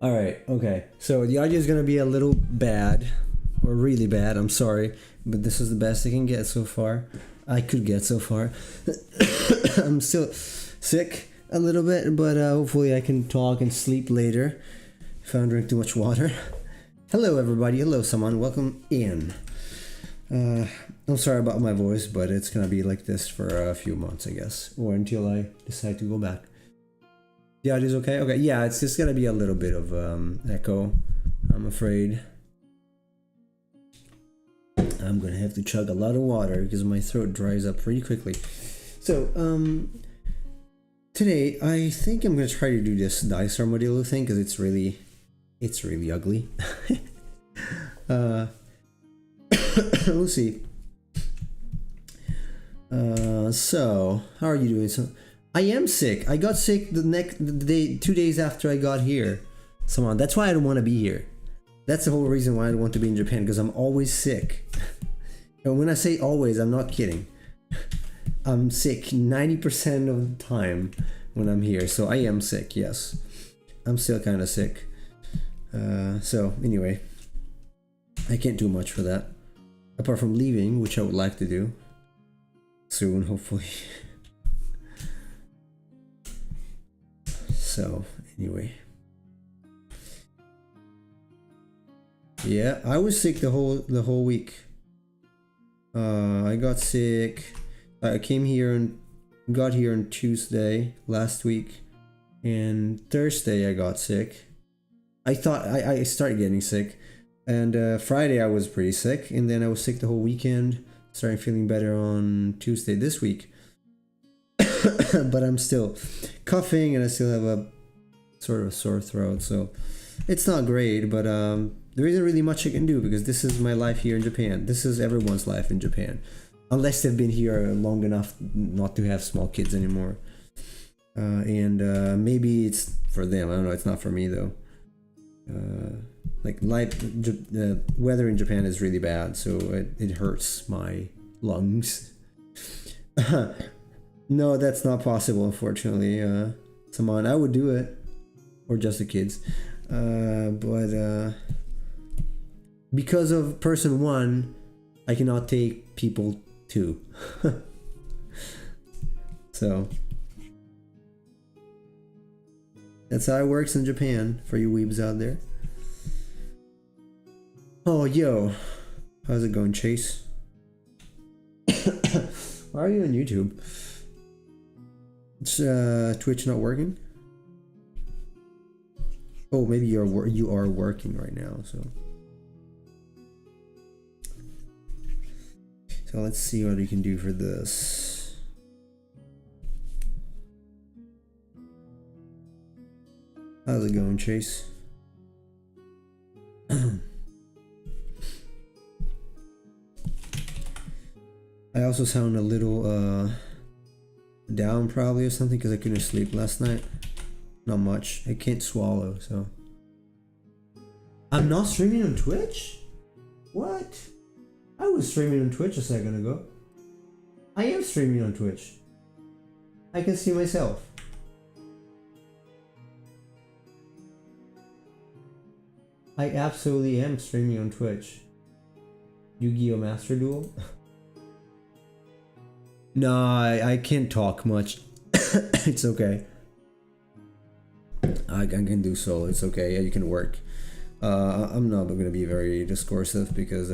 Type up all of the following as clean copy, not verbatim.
All right, okay. So the audio is gonna be a little bad, or really bad. I'm sorry, but this is the best I can get so far. I could get so far. I'm still sick a little bit, but hopefully I can talk and sleep later if I don't drink too much water. Hello, everybody. Hello, someone. Welcome in. I'm sorry about my voice, but it's gonna be like this for a few months, I guess, or until I decide to go back. The audio's okay? Okay, yeah, it's just gonna be a little bit of echo, I'm afraid. I'm gonna have to chug a lot of water because my throat dries up pretty quickly. So, today I think I'm gonna try to do this dice armadillo thing because it's really ugly. We'll see. So, how are you doing? So, I am sick. I got sick the day, 2 days after I got here. Someone. That's why I don't want to be here. That's the whole reason why I don't want to be in Japan, because I'm always sick. And when I say always, I'm not kidding. I'm sick 90% of the time when I'm here. So I am sick, yes. I'm still kind of sick. So anyway, I can't do much for that. Apart from leaving, which I would like to do. Soon, hopefully. So anyway, yeah, I was sick the whole week. I got sick. I came here and got here on Tuesday last week, and Thursday I got sick. I thought I started getting sick, and Friday I was pretty sick, and then I was sick the whole weekend. Started feeling better on Tuesday this week. But I'm still coughing and I still have a sort of a sore throat, so it's not great, but there isn't really much I can do because this is my life here in Japan. This is everyone's life in Japan, unless they've been here long enough not to have small kids anymore. And maybe it's for them. I don't know. It's not for me though. Like the weather in Japan is really bad, so it hurts my lungs. No, that's not possible, unfortunately. Someone, I would do it, or just the kids, but because of person one, I cannot take people two. So that's how it works in Japan for you weebs out there. Oh, yo, how's it going, Chase? Why are you on YouTube? It's Twitch not working? Oh, maybe you are working right now, so let's see what we can do for this. How's it going, Chase? I also sound a little down probably or something because I couldn't sleep last night. Not much. I can't swallow, so. I'm not streaming on Twitch? What? I was streaming on Twitch a second ago. I am streaming on Twitch. I can see myself. I absolutely am streaming on Twitch. Yu-Gi-Oh! Master Duel? No, I can't talk much. It's okay. I can do solo. It's okay. Yeah, you can work. I'm not going to be very discoursive because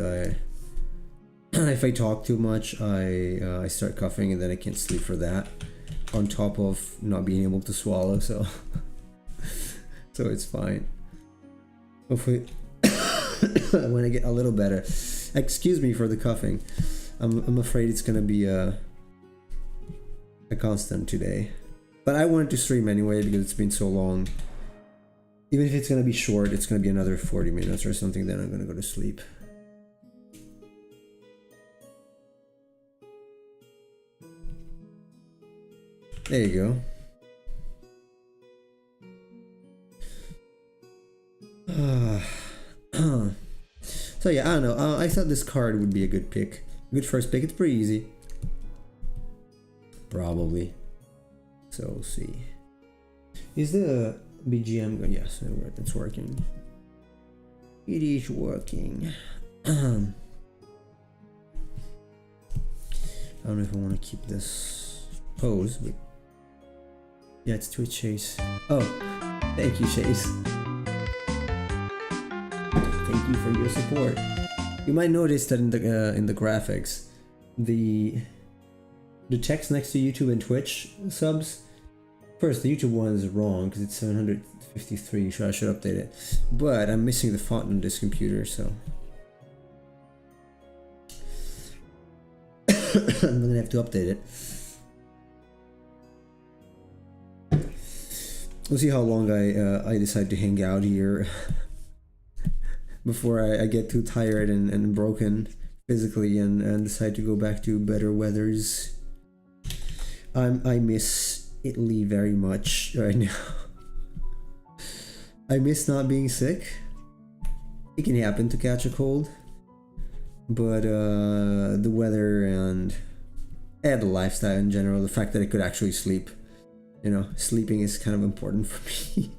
if I talk too much, I start coughing and then I can't sleep for that. On top of not being able to swallow, so so it's fine. Hopefully, when I get a little better. Excuse me for the coughing. I'm afraid it's gonna be a constant today, but I wanted to stream anyway because it's been so long. Even if it's gonna be short, it's gonna be another 40 minutes or something, then I'm gonna go to sleep. There you go. So yeah, I don't know. I thought this card would be a good pick. Good first pick. It's pretty easy. Probably. So we'll see. Is the BGM, yes, it's working. It is working. I don't know if I want to keep this pose, but yeah, it's Twitch Chase. Oh, thank you, Chase. Thank you for your support. You might notice that in the graphics, the text next to YouTube and Twitch subs. First, the YouTube one is wrong because it's 753, so I should update it. But I'm missing the font on this computer, so I'm gonna have to update it. We'll see how long I decide to hang out here before I get too tired and broken physically and decide to go back to better weathers. I miss Italy very much right now. I miss not being sick. It can happen to catch a cold, but the weather and the lifestyle in general, the fact that I could actually sleep, you know, sleeping is kind of important for me.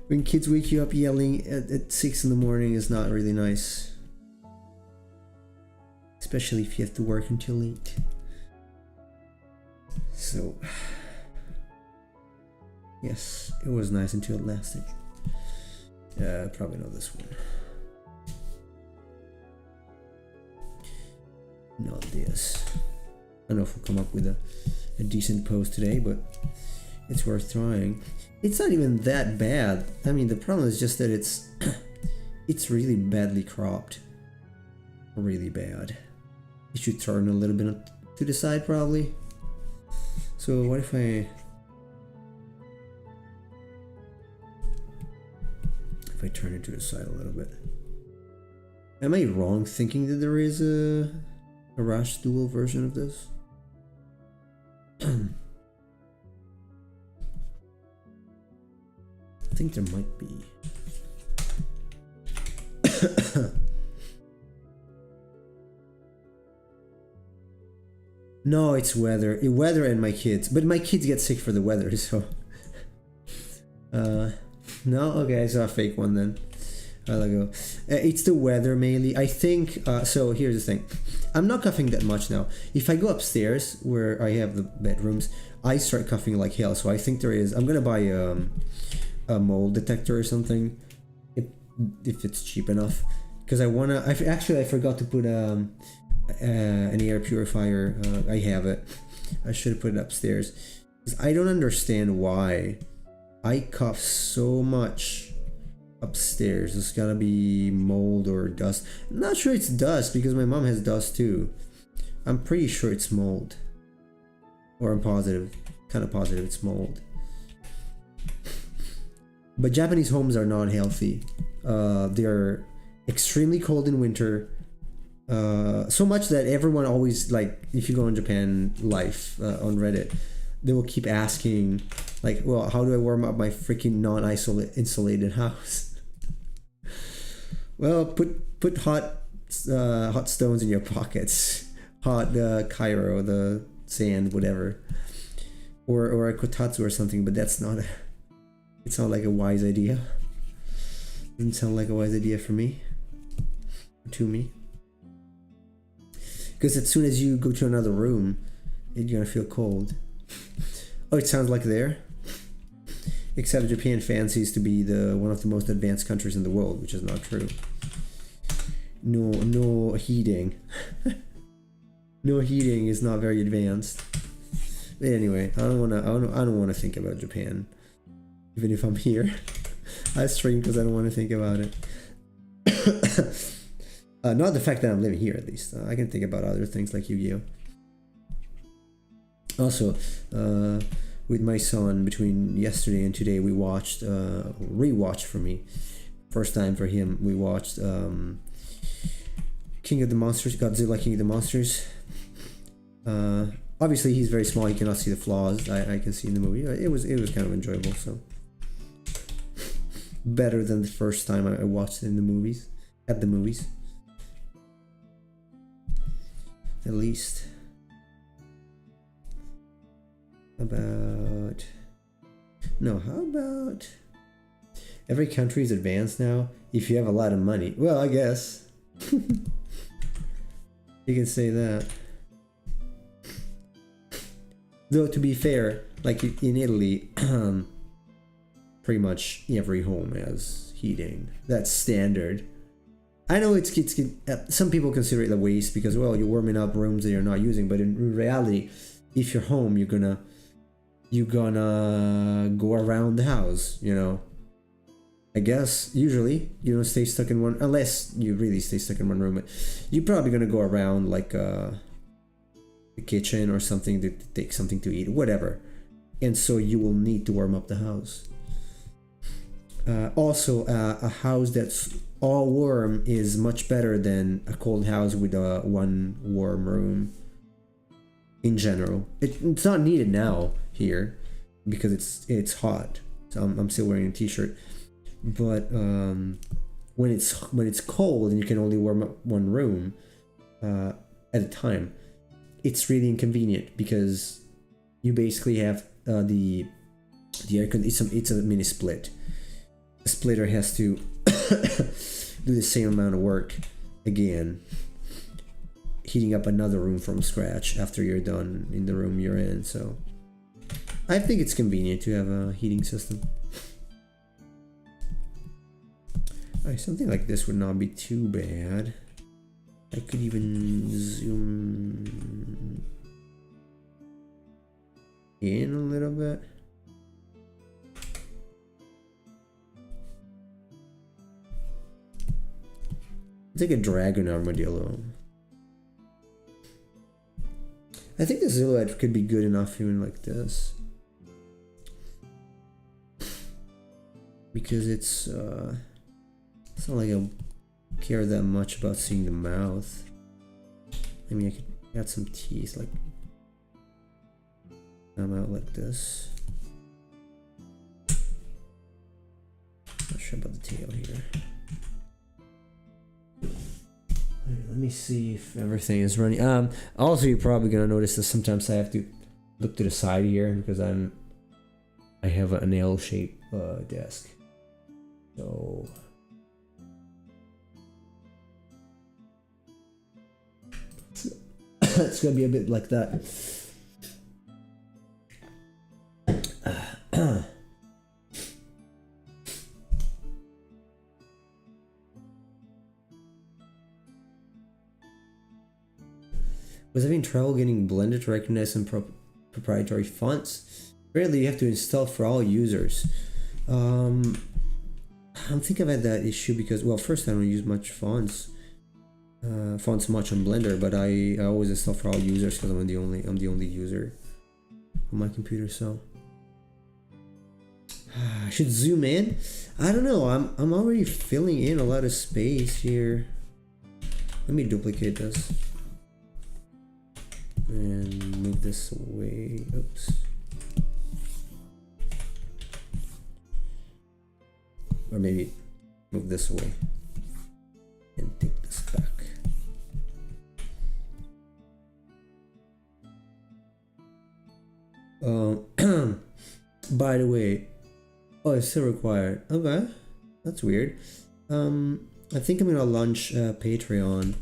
When kids wake you up yelling at 6 in the morning is not really nice, especially if you have to work until late. So, yes, it was nice until it lasted. Probably not this one. Not this. I don't know if we'll come up with a decent post today, but it's worth trying. It's not even that bad. I mean, the problem is just that it's really badly cropped. Really bad. It should turn a little bit to the side, probably. So what if I turn it to the side a little bit? Am I wrong thinking that there is a Rush Dual version of this? I think there might be. No, it's weather. Weather and my kids. But my kids get sick for the weather, so... no? Okay, I saw a fake one then. I'll go. It's the weather mainly. I think... so here's the thing. I'm not coughing that much now. If I go upstairs, where I have the bedrooms, I start coughing like hell. So I think there is... I'm gonna buy a mold detector or something. If it's cheap enough. Because I wanna... I forgot to put... an air purifier. I have it. I should have put it upstairs. I don't understand why I cough so much upstairs. It's gotta be mold or dust. I'm not sure it's dust because my mom has dust too. I'm pretty sure it's mold. Or I'm positive. Kind of positive it's mold. But Japanese homes are not healthy. They're extremely cold in winter. So much that everyone always, like, if you go on Japan Life on Reddit, they will keep asking, like, well, how do I warm up my freaking non-insulated house? Well, put hot stones in your pockets, hot Cairo, the sand, whatever, or a kotatsu or something. But it's not like a wise idea. Doesn't sound like a wise idea for me, to me. Because as soon as you go to another room, you're gonna feel cold. Oh, it sounds like there. Except Japan fancies to be one of the most advanced countries in the world, which is not true. No heating. No heating is not very advanced. But anyway, I don't wanna think about Japan, even if I'm here. I stream because I don't want to think about it. Not the fact that I'm living here, at least. I can think about other things like Yu-Gi-Oh! Also, with my son, between yesterday and today, we watched, rewatched for me, first time for him, we watched King of the Monsters, Godzilla King of the Monsters. Obviously, he's very small, he cannot see the flaws I can see in the movie. It was kind of enjoyable, so. Better than the first time I watched it in the movies, at the movies. At least. No, how about every country is advanced now if you have a lot of money? Well, I guess you can say that. Though to be fair, like in Italy, pretty much every home has heating. That's standard. I know it's some people consider it a waste because, well, you're warming up rooms that you're not using, but in reality, if you're home, you're gonna go around the house, you know. I guess usually you don't stay stuck in one, unless you really stay stuck in one room. But you're probably gonna go around like the kitchen or something to take something to eat, whatever, and so you will need to warm up the house. Also, a house that's all warm is much better than a cold house with one warm room. In general, it's not needed now here because it's hot. So I'm still wearing a t-shirt, but when it's cold and you can only warm up one room at a time, it's really inconvenient because you basically have the air conditioning. It's a mini split. The splitter has to do the same amount of work again, heating up another room from scratch after you're done in the room you're in. So I think it's convenient to have a heating system. Alright, something like this would not be too bad. I could even zoom in a little bit. It's like a dragon armadillo. I think the silhouette could be good enough even like this. Because it's not like I care that much about seeing the mouth. I mean, I could add some teeth, like come out like this. Not sure about the tail here. Let me see if everything is running. Also, you're probably gonna notice that sometimes I have to look to the side here because I have an L-shaped desk. So it's gonna be a bit like that. Was having trouble getting Blender to recognize some proprietary fonts? Apparently you have to install for all users. I don't think I've had that issue because, well, first I don't use much fonts much on Blender, but I always install for all users because I'm the only user on my computer. So I should zoom in. I don't know. I'm already filling in a lot of space here. Let me duplicate this and move this away. Oops. Or maybe move this away and take this back. By the way, oh, it's still required. Okay, that's weird. I think I'm gonna launch Patreon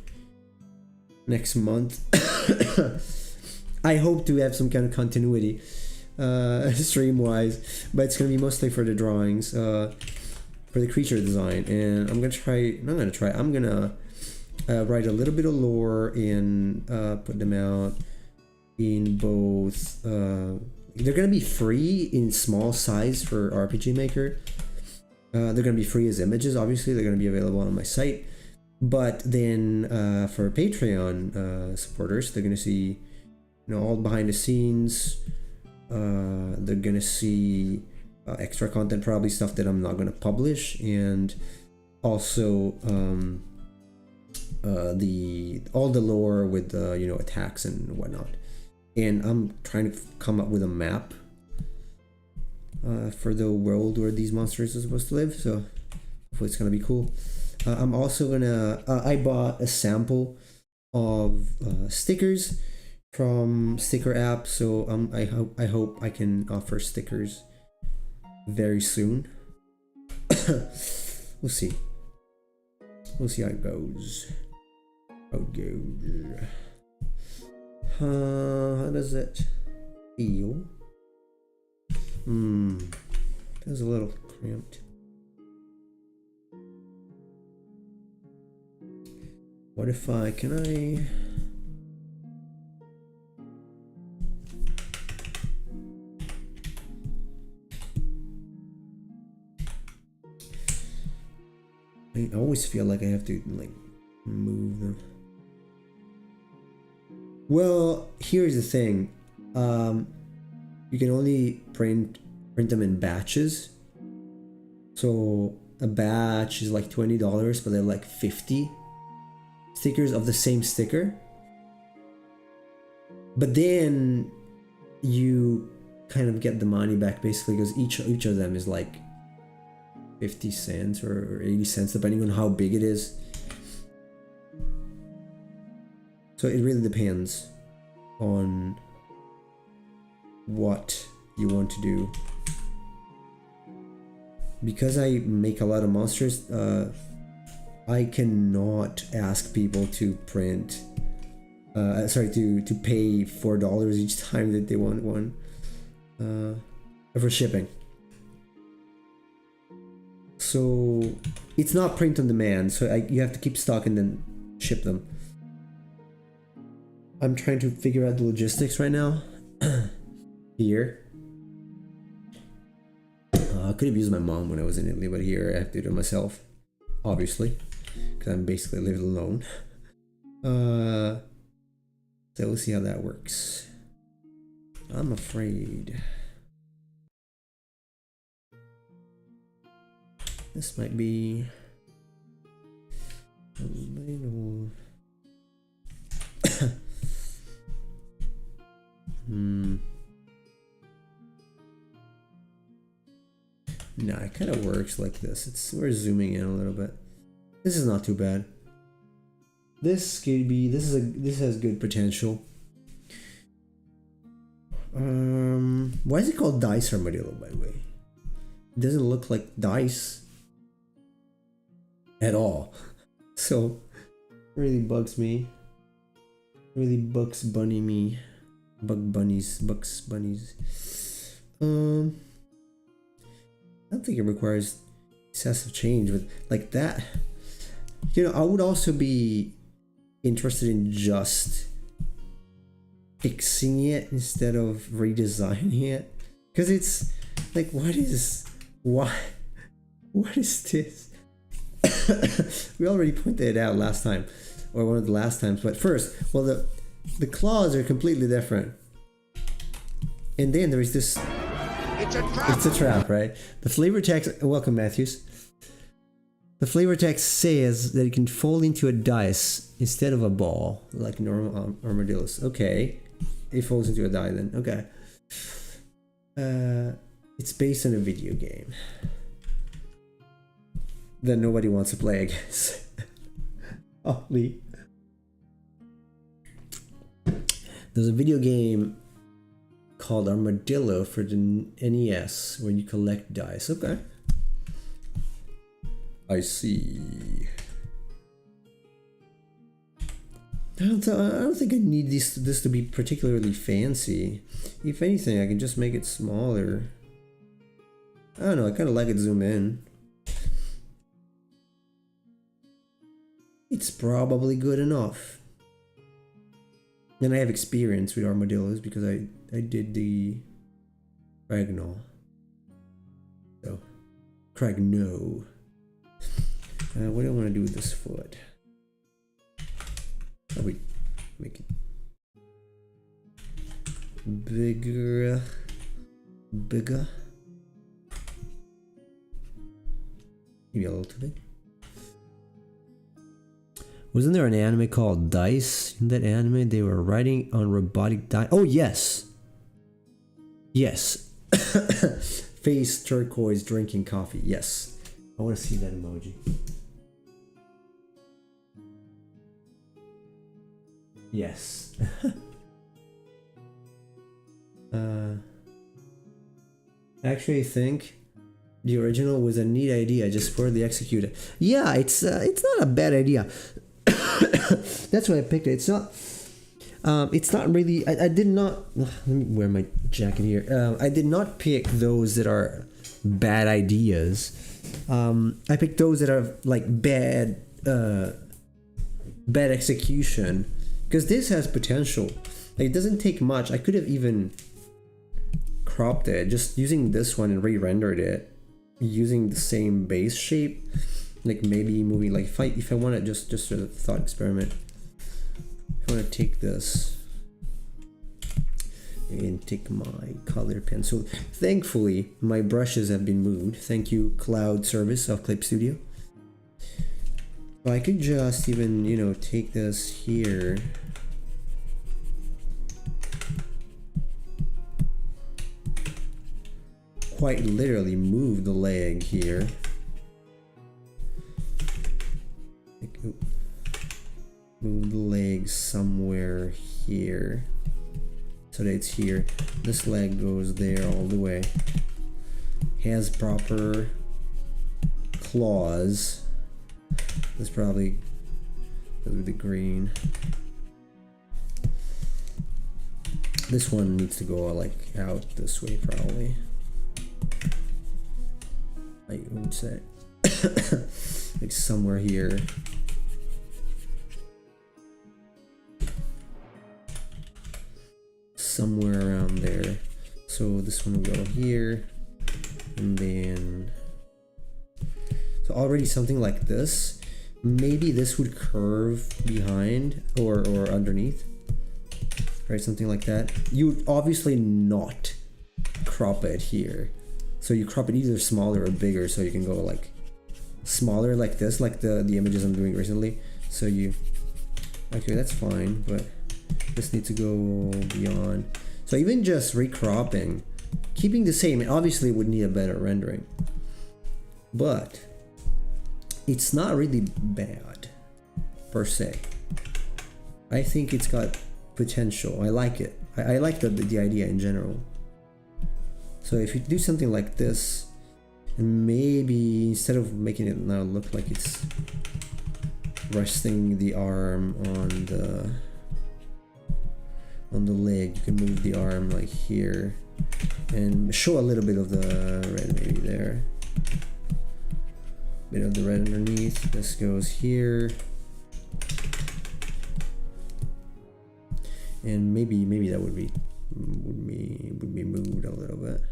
next month. I hope to have some kind of continuity stream wise, but it's gonna be mostly for the drawings, for the creature design, and I'm gonna write a little bit of lore and put them out in both. They're gonna be free in small size for RPG Maker. They're gonna be free as images. Obviously, they're gonna be available on my site. But then for Patreon supporters, they're gonna see, all behind the scenes. They're gonna see extra content, probably stuff that I'm not gonna publish, and also all the lore with attacks and whatnot. And I'm trying to come up with a map for the world where these monsters are supposed to live. So hopefully it's gonna be cool. I'm also gonna. I bought a sample of stickers from Sticker app, so I hope I can offer stickers very soon. We'll see. We'll see how it goes. How it goes. How does it feel? Feels a little cramped. What if can I? I always feel like I have to like move them. Well, here's the thing. You can only print them in batches. So a batch is like $20, but they're like 50 stickers of the same sticker. But then you kind of get the money back basically, because each of them is like 50 cents or 80 cents depending on how big it is. So it really depends on what you want to do. Because I make a lot of monsters, I cannot ask people to print to pay $4 each time that they want one for shipping. So it's not print on demand, so you have to keep stock and then ship them. I'm trying to figure out the logistics right now. Here. I could have used my mom when I was in Italy, but here I have to do it myself. Obviously. Because I'm basically living alone. So we'll see how that works. I'm afraid. This might be a little... No, it kind of works like this. We're zooming in a little bit. This is not too bad. This could be. This has good potential. Why is it called Dice Armadillo, by the way? It doesn't look like dice at all. So it really bugs me. Really bugs bunny me. Bugs bunnies. I don't think it requires excessive change, but like that, you know, I would also be interested in just fixing it instead of redesigning it, because it's like, what is this? We already pointed it out last time, or one of the last times, but first, well, the claws are completely different, and then there is this. It's a trap, right? The flavor text, welcome Matthews. The flavor text says that it can fold into a dice instead of a ball, like normal armadillos. Okay, it folds into a die then. Okay. It's based on a video game that nobody wants to play, I guess. Oddly. There's a video game called Armadillo for the NES where you collect dice. Okay. I see. I don't think I need this to be particularly fancy. If anything, I can just make it smaller. I don't know, I kind of like it zoom in. It's probably good enough. And I have experience with armadillos because I did the Cragno. So, Cragno. What do I want to do with this foot? Oh, wait. Make it bigger. Bigger. Maybe a little too big. Wasn't there an anime called Dice? In that anime, they were riding on robotic dice. Oh, yes. Yes. Face turquoise drinking coffee. Yes. I want to see that emoji. Yes. Actually, I think the original was a neat idea, just poorly executed. Yeah, it's not a bad idea. That's why I picked it. It's not really. I did not. Let me wear my jacket here. I did not pick those that are bad ideas. I picked those that are like bad execution, because this has potential. Like, it doesn't take much. I could have even cropped it just using this one and re-rendered it using the same base shape. Like, maybe moving, like, if I want to just as a thought experiment, if I want to take this and take my color pencil. Thankfully, my brushes have been moved. Thank you, cloud service of Clip Studio. So I could just even, you know, take this here. Quite literally move the leg here. Move the leg somewhere here, so that it's here. This leg goes there all the way. Has proper claws. This probably goes with the green. This one needs to go like out this way probably. I would say like somewhere here. Somewhere around there. So this one will go here, and then so already something like this. Maybe this would curve behind or underneath, right? Something like that. You would obviously not crop it here, so you crop it either smaller or bigger, so you can go like smaller like this, like the images I'm doing recently. So you, okay, that's fine, but this needs to go beyond. So even just recropping, keeping the same, it obviously would need a better rendering, but it's not really bad per se. I think it's got potential. I like it. I like the idea in general. So if you do something like this, and maybe instead of making it now look like it's resting the arm on the leg, you can move the arm like here and show a little bit of the red maybe there. Bit of the red underneath. This goes here. And maybe that would be moved a little bit.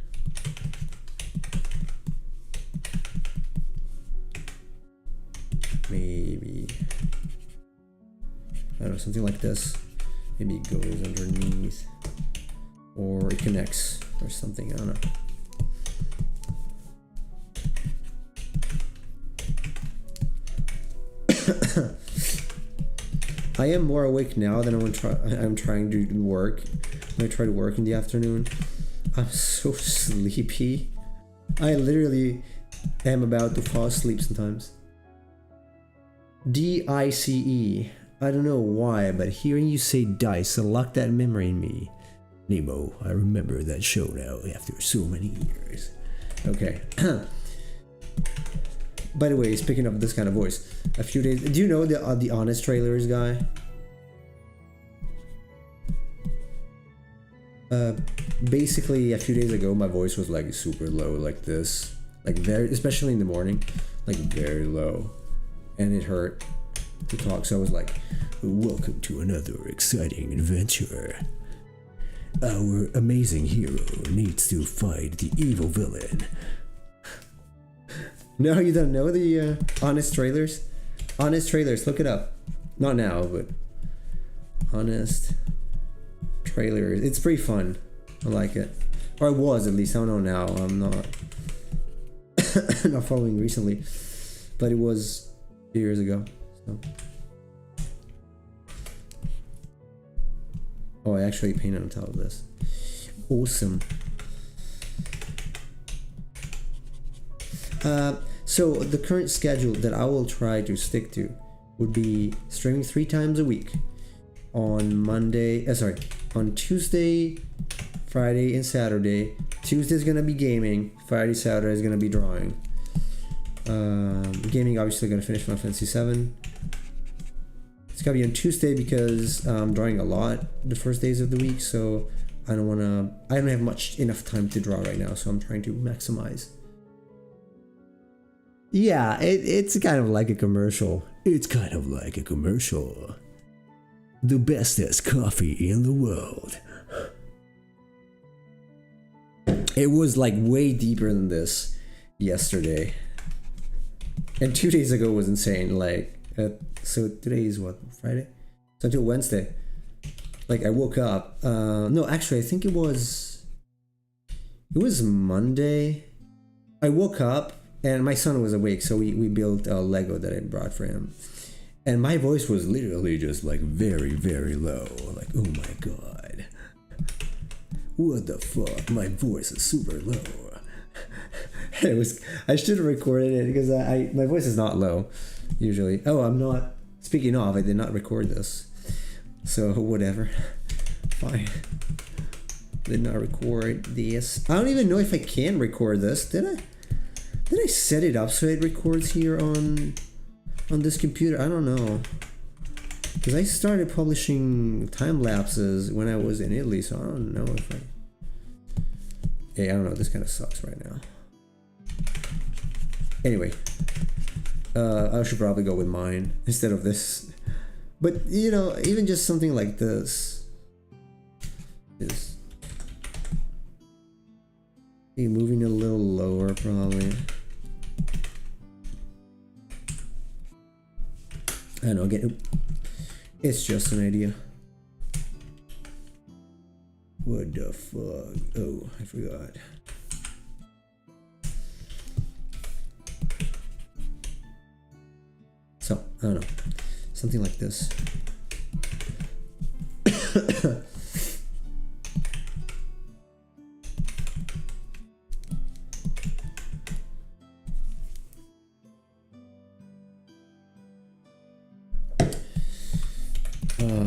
Maybe, I don't know, something like this. Maybe it goes underneath, or it connects, or something. I don't know. I am more awake now than I'm trying to work. When I try to work in the afternoon, I'm so sleepy. I literally am about to fall asleep sometimes. DICE. I don't know why, but hearing you say dice unlocked that memory in me. Nemo, I remember that show now after so many years. Okay. By the way, speaking of this kind of voice, a few days. Do you know the Honest Trailers guy? Basically, a few days ago, my voice was like super low, like this, like very, especially in the morning, like very low, and it hurt to talk. So I was like, "Welcome to another exciting adventure. Our amazing hero needs to fight the evil villain." No, you don't know the Honest Trailers? Honest Trailers, look it up. Not now, but Honest Trailers. It's pretty fun. I like it. Or I was, at least. I don't know now. I'm not not following recently. But it was a few years ago. So. Oh, I actually painted on top of this. Awesome. So the current schedule that I will try to stick to would be streaming 3 times a week on on Tuesday, Friday and Saturday. Tuesday's gonna be gaming. Friday, Saturday is gonna be drawing. Gaming, obviously gonna finish Final Fantasy 7. It's gotta be on Tuesday because I'm drawing a lot the first days of the week, so I don't have enough time to draw right now, so I'm trying to maximize. Yeah, it's kind of like a commercial. It's kind of like a commercial. The bestest coffee in the world. It was like way deeper than this yesterday. And 2 days ago was insane. Like, so today is what, Friday? So until Wednesday. Like, I woke up. No, actually, I think it was Monday. I woke up and my son was awake, so we built a Lego that I brought for him. And my voice was literally just like very, very low. Like, oh my god. What the fuck? My voice is super low. I should have recorded it because my voice is not low usually. Oh, I'm not. Speaking of, I did not record this. So whatever. Fine. Did not record this. I don't even know if I can record this. Did I set it up so it records here on this computer? I don't know. Because I started publishing time lapses when I was in Italy, so I don't know if I... Yeah, I don't know. This kind of sucks right now. Anyway. I should probably go with mine instead of this. But, you know, even just something like this is... moving a little lower, probably. I don't know, again, it's just an idea. What the fuck? Oh, I forgot. So, I don't know. Something like this.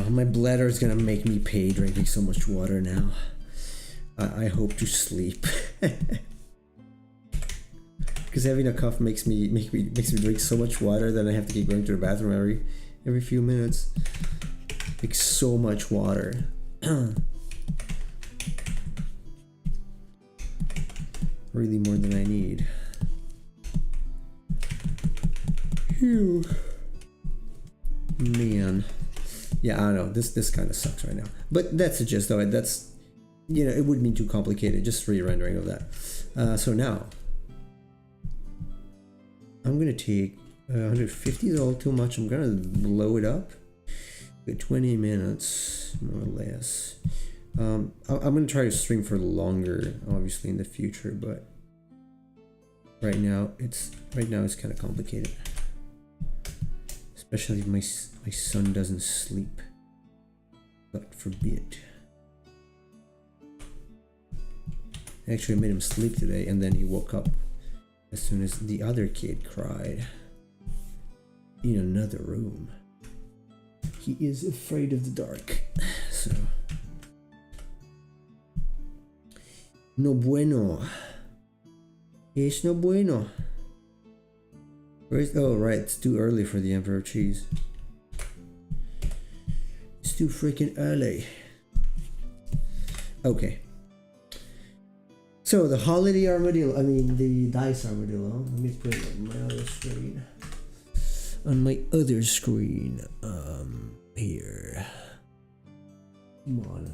My bladder is gonna make me pay drinking so much water now. I hope to sleep. Because having a cough makes me drink so much water that I have to keep going to the bathroom every few minutes. Like so much water. Really more than I need. Phew. Man. Yeah, I don't know. This kind of sucks right now. But that's the gist of it. That's, you know, it wouldn't be too complicated. Just re-rendering of that. So now, I'm going to take 150 is all too much. I'm going to blow it up. 20 minutes, more or less. I'm going to try to stream for longer, obviously, in the future. But right now, it's kind of complicated. Especially if my son doesn't sleep. God forbid. Actually, I made him sleep today, and then he woke up as soon as the other kid cried. In another room. He is afraid of the dark. So. No bueno. Es no bueno. Oh, right, it's too early for the Emperor cheese. It's too freaking early. Okay. So, the holiday armadillo, the dice armadillo. Let me put it on my other screen. On my other screen. Here. Come on.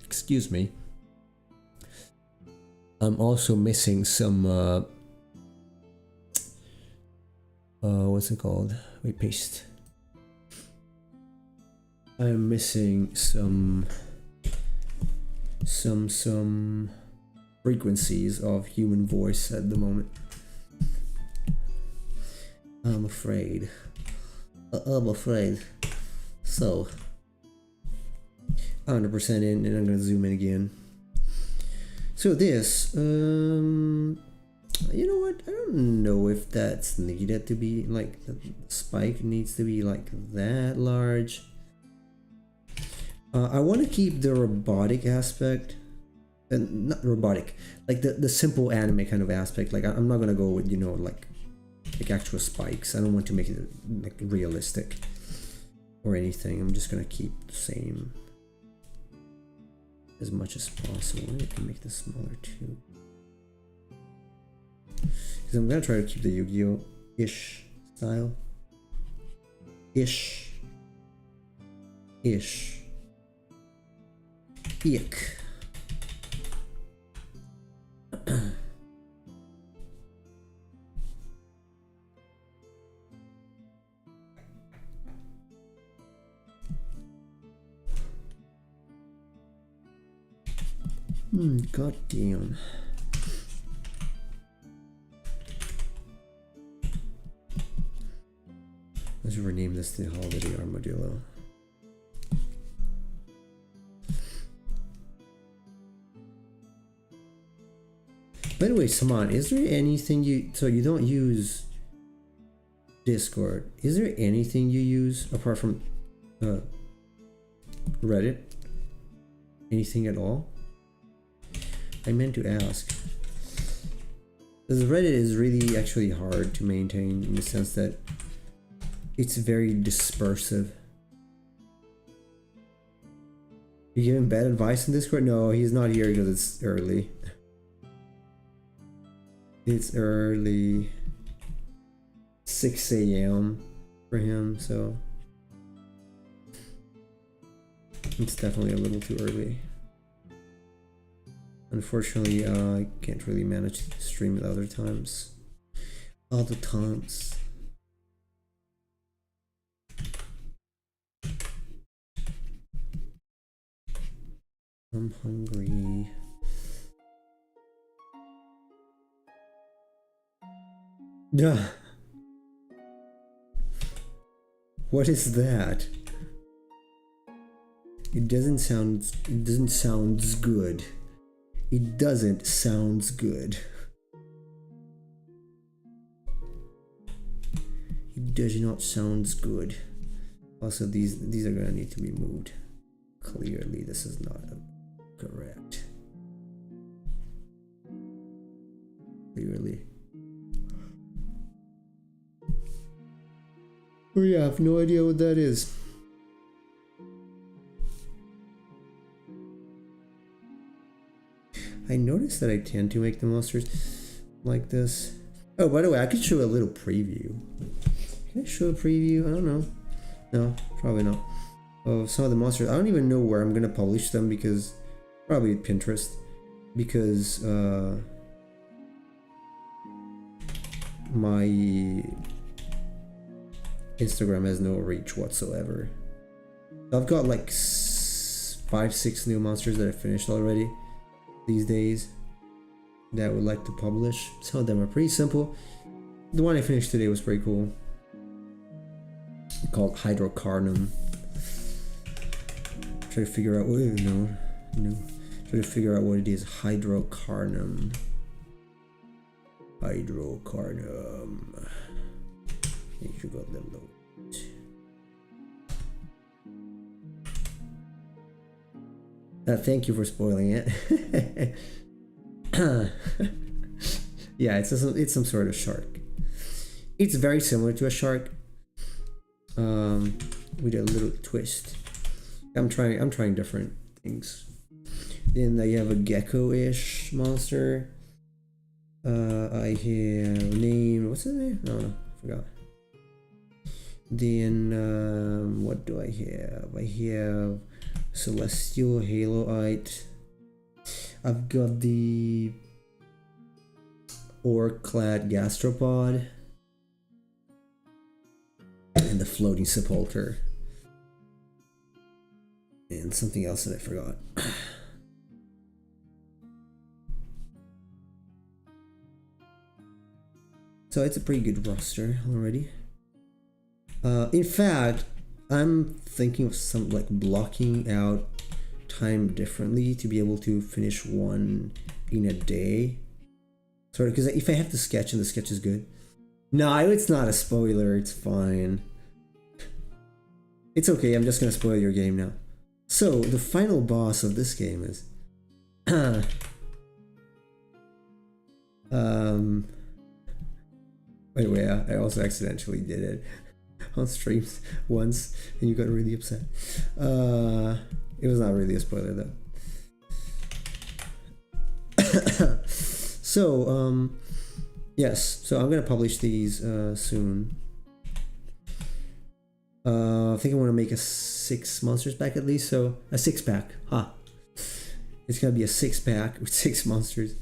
Excuse me. I'm also missing some what's it called? Wait, paste. I'm missing some frequencies of human voice at the moment. I'm afraid. So 100% in, and I'm gonna zoom in again. So this, You know what? I don't know if that's needed to be like the spike needs to be like that large. I want to keep the robotic aspect, and not robotic, like the simple anime kind of aspect. Like I'm not gonna go with, you know, like actual spikes. I don't want to make it like realistic or anything. I'm just gonna keep the same as much as possible. I can make this smaller too, because I'm gonna try to keep the Yu-Gi-Oh ish style. Ish. Ick. God damn. Let's rename this the Holiday Armadillo. By the way, Saman, is there anything so you don't use Discord? Is there anything you use apart from Reddit? Anything at all? I meant to ask. Because Reddit is really actually hard to maintain in the sense that it's very dispersive. You giving bad advice in Discord? No, he's not here because it's early. It's early. 6 a.m. for him, so it's definitely a little too early. Unfortunately, I can't really manage to stream at other times. Other times. I'm hungry. Yeah. What is that? It doesn't sound good. It doesn't sound good. It does not sound good. Also, these are gonna need to be moved. Clearly, this is not correct. Clearly. Oh yeah, I have no idea what that is. I noticed that I tend to make the monsters like this. Oh, by the way, I could show a little preview. Can I show a preview? I don't know. No, probably not. Of some of the monsters. I don't even know where I'm gonna publish them because probably Pinterest. Because my Instagram has no reach whatsoever. I've got like 5-6 new monsters that I finished already these days that I would like to publish. Some of them are pretty simple. The one I finished today was pretty cool. Called Hydrocarnum. Try to figure out what Try to figure out what it is. Hydrocarnum. Hydrocarnum. Make sure you got the load. Thank you for spoiling it. Yeah, it's some sort of shark. It's very similar to a shark, with a little twist. I'm trying different things. Then I have a gecko-ish monster. I have name. What's his name? No, I forgot. Then what do I have? I have Celestial Haloite. I've got the Ore-clad Gastropod and the Floating Sepulcher and something else that I forgot. So it's a pretty good roster already. In fact, I'm thinking of some like blocking out time differently to be able to finish one in a day. Sorry, because if I have to sketch and the sketch is good. No, it's not a spoiler. It's fine. It's okay. I'm just gonna spoil your game now. So the final boss of this game is, by the way, I also accidentally did it on streams once, and you got really upset. It was not really a spoiler though. So yes, so I'm gonna publish these soon. I think I want to make a 6 monsters pack at least, so a 6-pack. It's gonna be a 6-pack with 6 monsters.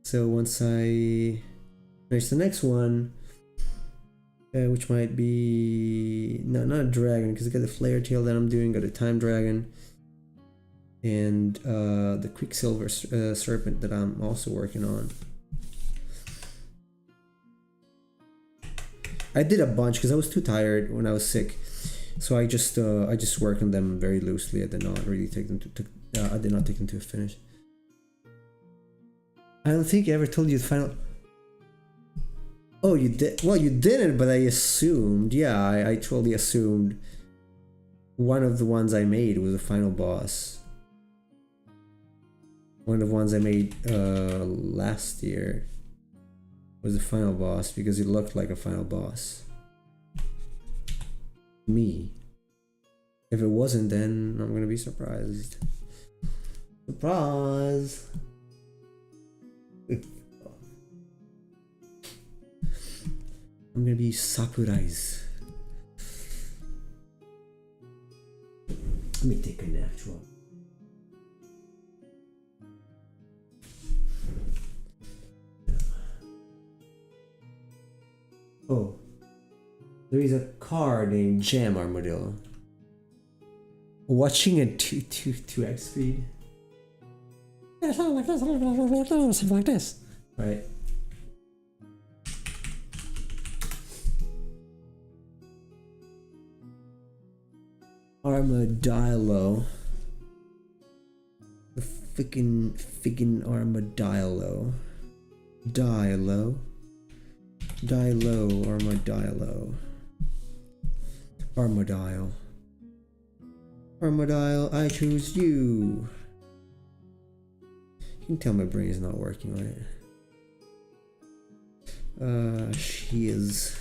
So once I finish the next one, which might be not a dragon, because I got the flare tail that I'm doing, got a time dragon, and the quicksilver serpent that I'm also working on. I did a bunch because I was too tired when I was sick, so I just worked on them very loosely. I did not really take them I did not take them to a finish. I don't think I ever told you the final. Oh, you did? Well, you didn't, but I assumed. Yeah, I totally assumed one of the ones I made was the final boss. One of the ones I made last year was the final boss because it looked like a final boss. Me. If it wasn't, then I'm gonna be surprised. Surprise! I'm gonna be surprised. Let me take a natural. Oh, there is a car named Jam Armadillo. Watching at 2x speed. Yeah, something like this. Something like this. Right. Armadillo. The freaking armadillo. Armadillo. Armadillo, I choose you. You can tell my brain is not working right. She is.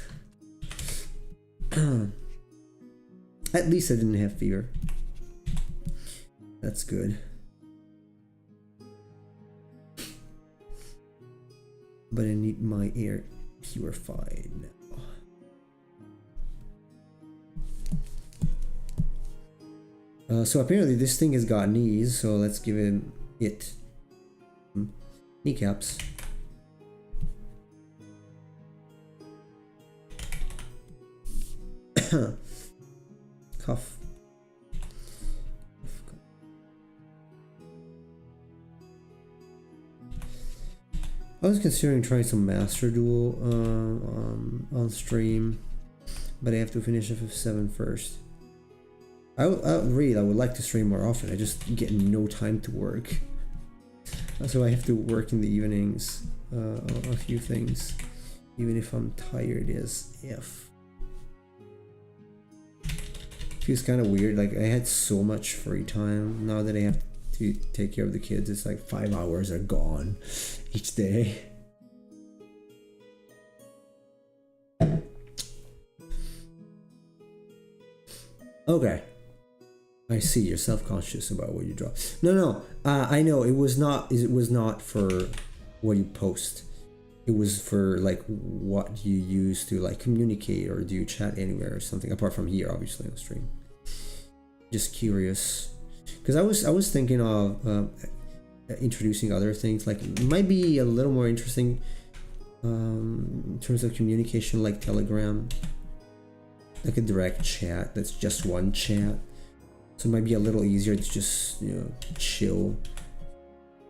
At least I didn't have fever. That's good. But I need my air purified now. So apparently this thing has got knees, so let's give it kneecaps. Cuff. I was considering trying some Master Duel on stream, but I have to finish FF7 first. I would like to stream more often. I just get no time to work, so I have to work in the evenings on a few things, even if I'm tired as if. Feels kind of weird. Like I had so much free time. Now that I have to take care of the kids, it's like 5 hours are gone each day. Okay. I see you're self-conscious about what you draw. No. I know it was not for what you post. It was for like what you use to like communicate, or do you chat anywhere or something apart from here, obviously on stream. Just curious, because I was thinking of introducing other things. Like it might be a little more interesting in terms of communication, like Telegram, like a direct chat that's just one chat. So it might be a little easier to just, you know, chill.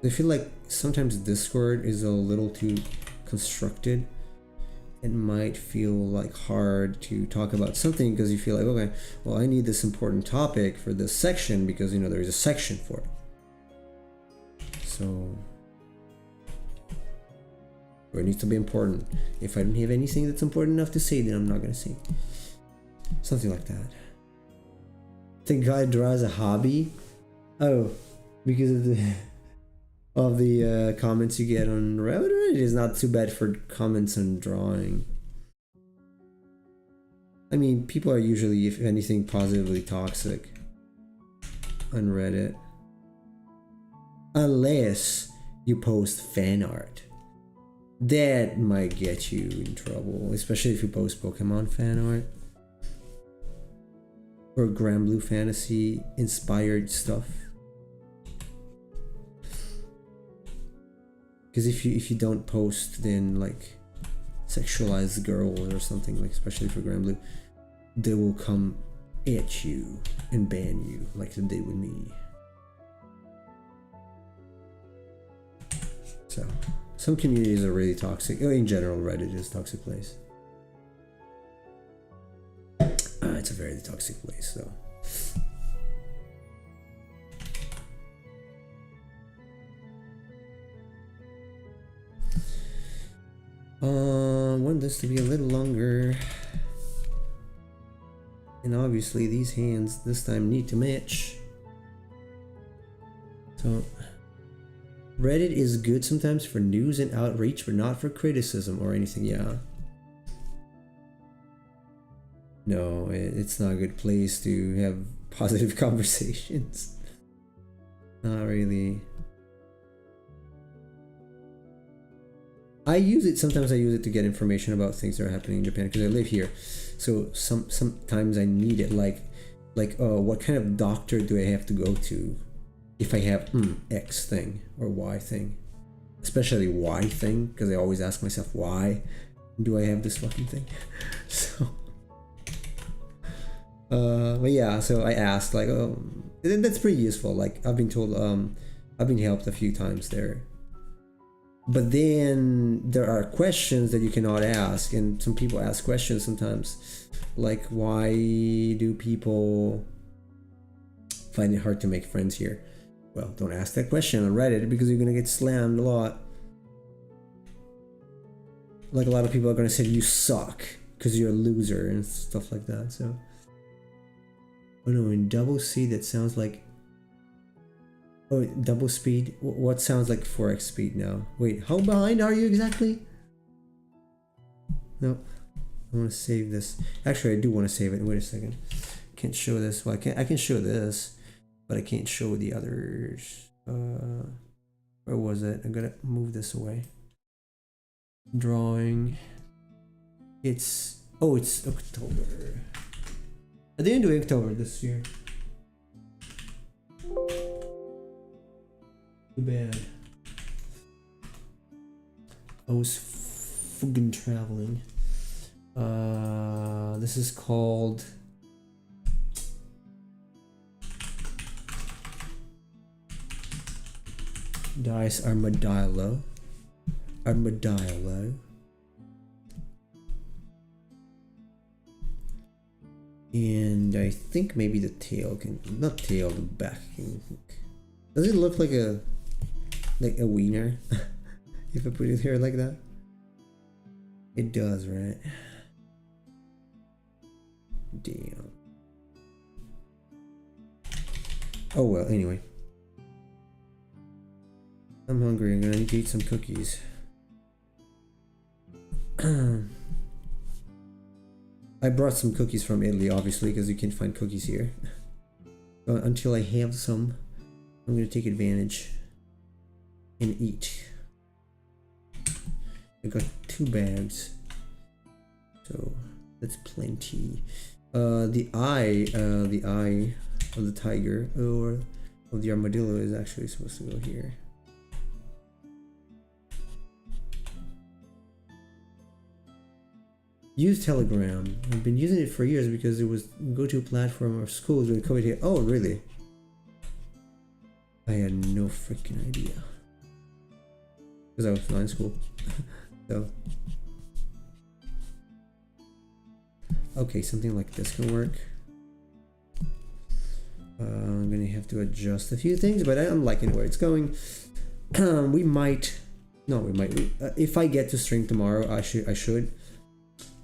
I feel like sometimes Discord is a little too constructed. It might feel like hard to talk about something because you feel like, okay, well, I need this important topic for this section because, you know, there is a section for it. So or it needs to be important. If I don't have anything that's important enough to say, then I'm not gonna say. Something like that. The guy draws a hobby. Oh, because of the comments you get on Reddit. It is not too bad for comments on drawing. I mean, people are usually, if anything, positively toxic on Reddit. Unless you post fan art. That might get you in trouble, especially if you post Pokemon fan art. Or Granblue Fantasy inspired stuff. Because if you don't post, then like sexualized girls or something, like especially for Granblue, they will come at you and ban you like they did with me. So some communities are really toxic. In general, Reddit is a toxic place. It's a very toxic place, though. I want this to be a little longer. And obviously these hands this time need to match. So Reddit is good sometimes for news and outreach, but not for criticism or anything. Yeah. No, it's not a good place to have positive conversations. Not really. I use it, sometimes I use it to get information about things that are happening in Japan because I live here. So sometimes I need it, like what kind of doctor do I have to go to if I have X thing or Y thing? Especially Y thing, because I always ask myself, why do I have this fucking thing? So but yeah, so I asked, like, oh, that's pretty useful. Like, I've been told, I've been helped a few times there. But then there are questions that you cannot ask, and some people ask questions sometimes, like, why do people find it hard to make friends here? Well, don't ask that question on Reddit because you're gonna get slammed a lot. Like, a lot of people are gonna say you suck because you're a loser and stuff like that. So, oh no, in double C that sounds like, oh, double speed. What sounds like 4x speed now? Wait, how behind are you exactly? No, I want to save this. Actually, I do want to save it. Wait a second. Can't show this. Well, I can show this, but I can't show the others. Where was it? I'm gonna move this away. Drawing. It's October. I didn't do October this year. Too bad. I was fucking traveling. This is called Dice Armadillo. Armadillo. And I think maybe the tail can, not tail, the back can. Does it look like a wiener? If I put it here like that? It does, right? Damn. Oh well, anyway. I'm hungry, I'm gonna need to eat some cookies. I brought some cookies from Italy, obviously, because you can't find cookies here. But until I have some, I'm gonna take advantage and eat. I got 2 bags, so that's plenty. The eye of the tiger or of the armadillo is actually supposed to go here. Use Telegram. I've been using it for years because it was go-to platform of schools when COVID hit. Oh, really? I had no freaking idea. Because I was not in school. So. Okay, something like this can work. I'm gonna have to adjust a few things, but I'm liking where it's going. We might No, we might. If I get to stream tomorrow, I should.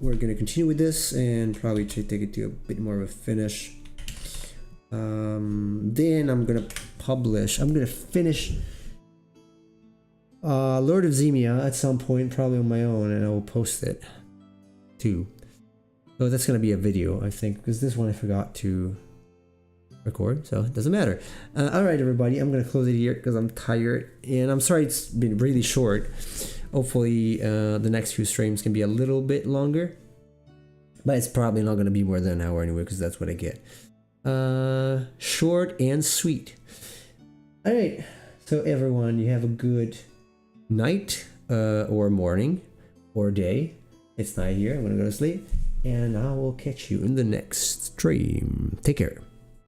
We're gonna continue with this and probably take it to a bit more of a finish. Then I'm gonna publish. I'm gonna finish Lord of Zemia at some point, probably on my own, and I will post it too. So that's gonna be a video, I think, because this one I forgot to record, so it doesn't matter. All right, everybody, I'm gonna close it here because I'm tired, and I'm sorry it's been really short. Hopefully, the next few streams can be a little bit longer, but it's probably not gonna be more than an hour anyway, because that's what I get. Short and sweet. All right, so everyone, you have a good night, or morning, or day. It's night here. I'm gonna go to sleep, and I will catch you in the next stream. Take care.